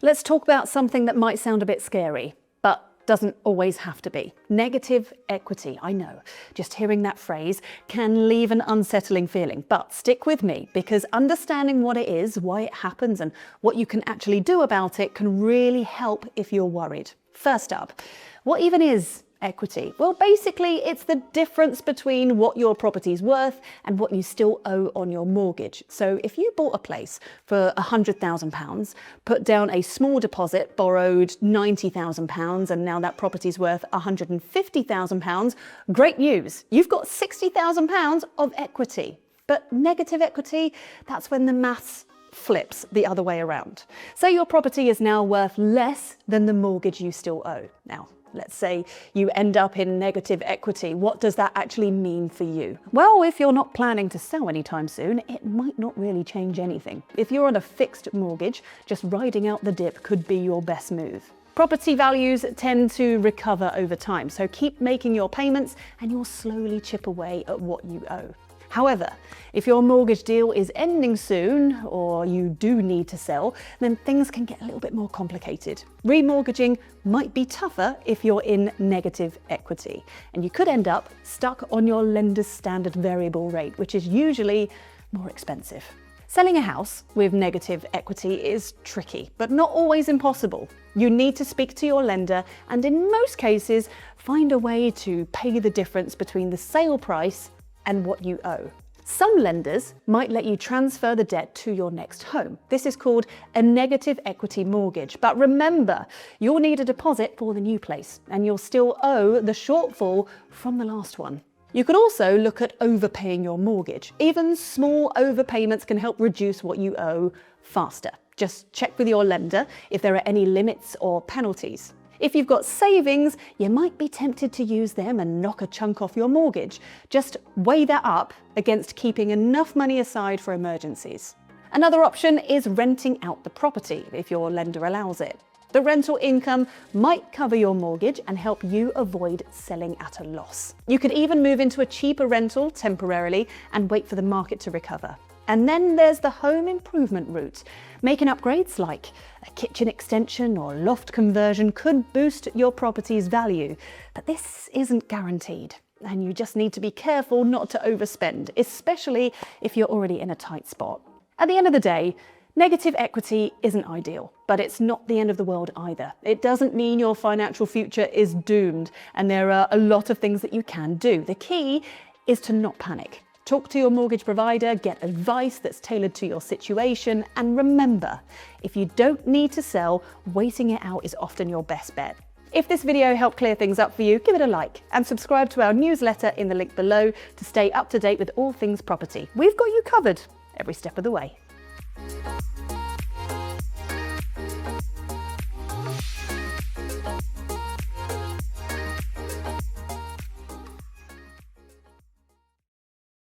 Let's talk about something that might sound a bit scary, but doesn't always have to be. Negative equity. I know, just hearing that phrase can leave an unsettling feeling, but stick with me because understanding what it is, why it happens, and what you can actually do about it can really help if you're worried. First up, what even is equity? Well, basically, it's the difference between what your property's worth and what you still owe on your mortgage. So if you bought a place for £100,000, put down a small deposit, borrowed £90,000, and now that property's worth £150,000, great news. You've got £60,000 of equity. But negative equity, that's when the maths flips the other way around. Say your property is now worth less than the mortgage you still owe. Now, let's say you end up in negative equity. What does that actually mean for you? Well, if you're not planning to sell anytime soon, it might not really change anything. If you're on a fixed mortgage, just riding out the dip could be your best move. Property values tend to recover over time, so keep making your payments and you'll slowly chip away at what you owe. However, if your mortgage deal is ending soon or you do need to sell, then things can get a little bit more complicated. Remortgaging might be tougher if you're in negative equity, and you could end up stuck on your lender's standard variable rate, which is usually more expensive. Selling a house with negative equity is tricky, but not always impossible. You need to speak to your lender and in most cases, find a way to pay the difference between the sale price and what you owe. Some lenders might let you transfer the debt to your next home. This is called a negative equity mortgage. But remember, you'll need a deposit for the new place and you'll still owe the shortfall from the last one. You could also look at overpaying your mortgage. Even small overpayments can help reduce what you owe faster. Just check with your lender if there are any limits or penalties. If you've got savings, you might be tempted to use them and knock a chunk off your mortgage. Just weigh that up against keeping enough money aside for emergencies. Another option is renting out the property if your lender allows it. The rental income might cover your mortgage and help you avoid selling at a loss. You could even move into a cheaper rental temporarily and wait for the market to recover. And then there's the home improvement route. Making upgrades like a kitchen extension or loft conversion could boost your property's value, but this isn't guaranteed. And you just need to be careful not to overspend, especially if you're already in a tight spot. At the end of the day, negative equity isn't ideal, but it's not the end of the world either. It doesn't mean your financial future is doomed, and there are a lot of things that you can do. The key is to not panic. Talk to your mortgage provider, get advice that's tailored to your situation, and remember, if you don't need to sell, waiting it out is often your best bet. If this video helped clear things up for you, give it a like and subscribe to our newsletter in the link below to stay up to date with all things property. We've got you covered every step of the way.